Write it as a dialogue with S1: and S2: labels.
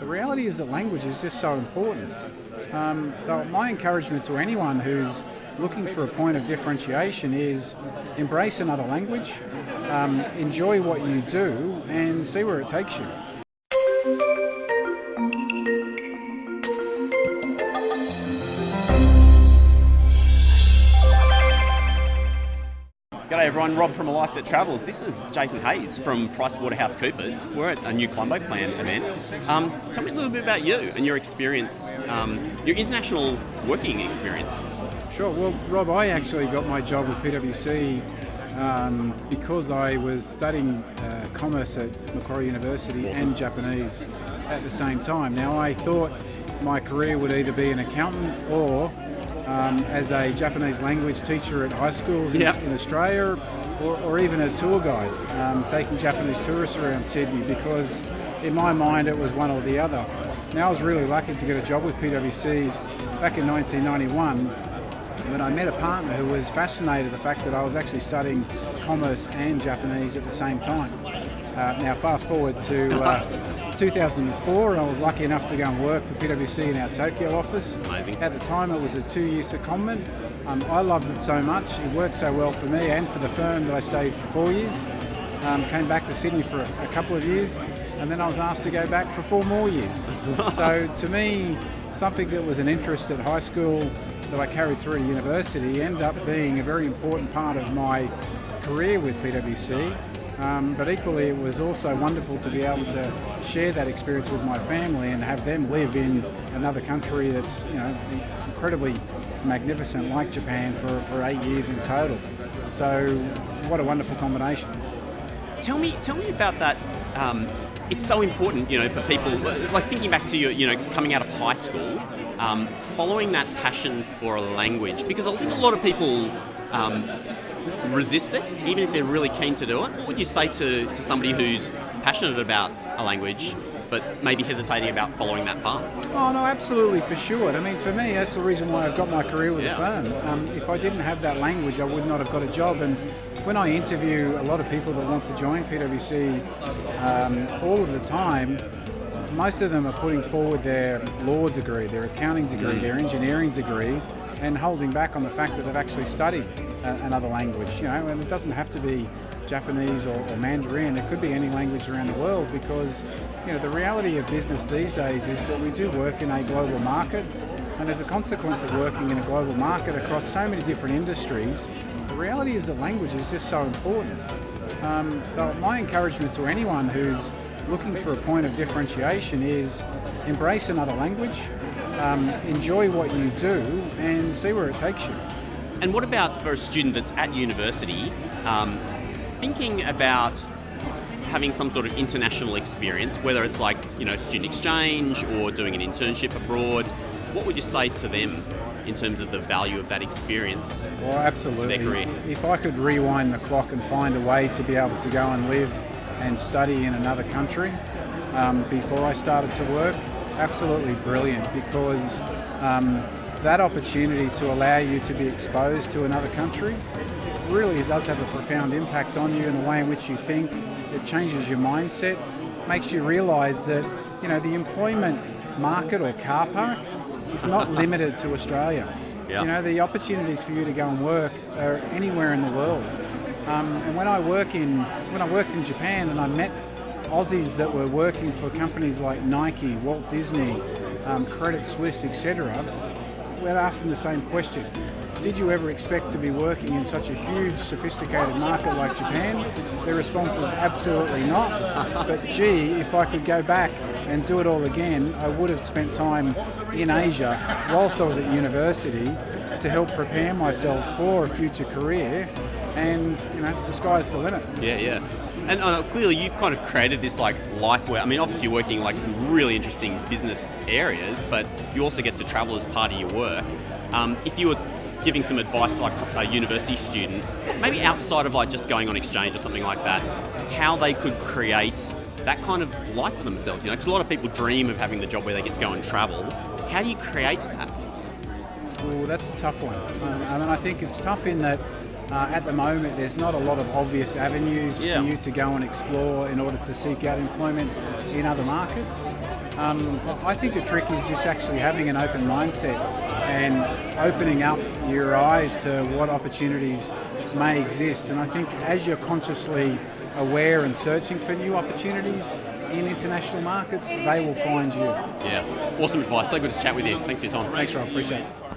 S1: The reality is that language is just so important. So my encouragement to anyone who's looking for a point of differentiation is embrace another language, enjoy what you do, and see where it takes you.
S2: G'day everyone, Rob from A Life That Travels. This is Jason Hayes from PricewaterhouseCoopers. We're at a new Colombo Plan event. Tell me a little bit about you and your experience, your international working experience.
S1: Sure. Well, Rob, I actually got my job with PwC because I was studying commerce at Macquarie University and Japanese at the same time. Now, I thought my career would either be an accountant or as a Japanese language teacher at high schools in Australia, or even a tour guide, taking Japanese tourists around Sydney, because in my mind it was one or the other. Now, I was really lucky to get a job with PwC back in 1991 when I met a partner who was fascinated the fact that I was actually studying commerce and Japanese at the same time. Now, fast forward to 2004, and I was lucky enough to go and work for PwC in our Tokyo office.
S2: Amazing.
S1: At the time, it was a 2-year secondment. I loved it so much, it worked so well for me and for the firm, that I stayed for 4 years. Came back to Sydney for a couple of years, and then I was asked to go back for 4 more years. So to me, something that was an interest at high school that I carried through to university ended up being a very important part of my career with PwC. But equally, it was also wonderful to be able to share that experience with my family and have them live in another country that's, incredibly magnificent, like Japan, for 8 years in total. So, what a wonderful combination.
S2: Tell me about that. It's so important, for people, like thinking back to your, coming out of high school, following that passion for a language, because I think a lot of people resist it, even if they're really keen to do it. What would you say to somebody who's passionate about a language, but maybe hesitating about following that path?
S1: Oh no, absolutely, pursue it. I mean, for me, that's the reason why I've got my career with the firm. If I didn't have that language, I would not have got a job. And when I interview a lot of people that want to join PwC, all of the time, most of them are putting forward their law degree, their accounting degree, their engineering degree, and holding back on the fact that they've actually studied another language. And it doesn't have to be Japanese or Mandarin. It could be any language around the world, because the reality of business these days is that we do work in a global market, and as a consequence of working in a global market across so many different industries, the reality is that language is just so important. So my encouragement to anyone who's looking for a point of differentiation is embrace another language, enjoy what you do, and see where it takes you.
S2: And what about for a student that's at university, thinking about having some sort of international experience, whether it's like, student exchange or doing an internship abroad? What would you say to them in terms of the value of that experience?
S1: Well, absolutely.
S2: To their career?
S1: If I could rewind the clock and find a way to be able to go and live and study in another country before I started to work, absolutely brilliant, because that opportunity to allow you to be exposed to another country really does have a profound impact on you in the way in which you think. It changes your mindset, makes you realise that the employment market or car park is not limited to Australia. The opportunities for you to go and work are anywhere in the world. And when I worked in Japan and I met Aussies that were working for companies like Nike, Walt Disney, Credit Suisse, etc., we'd ask them the same question. Did you ever expect to be working in such a huge, sophisticated market like Japan? Their response is absolutely not. But gee, if I could go back and do it all again, I would have spent time in Asia whilst I was at university to help prepare myself for a future career. And, the sky's the limit.
S2: Yeah. And clearly you've kind of created this life where, obviously you're working some really interesting business areas, but you also get to travel as part of your work. If you were giving some advice to a university student, maybe outside of just going on exchange or something like that, how they could create that kind of life for themselves, because a lot of people dream of having the job where they get to go and travel. How do you create that?
S1: Oh, that's a tough one. I think it's tough in that at the moment there's not a lot of obvious avenues for you to go and explore in order to seek out employment in other markets. I think the trick is just actually having an open mindset and opening up your eyes to what opportunities may exist. And I think as you're consciously aware and searching for new opportunities in international markets, they will find you.
S2: Yeah, awesome advice. So good to chat with you. Thanks for your time.
S1: Thanks, Rob. Appreciate it.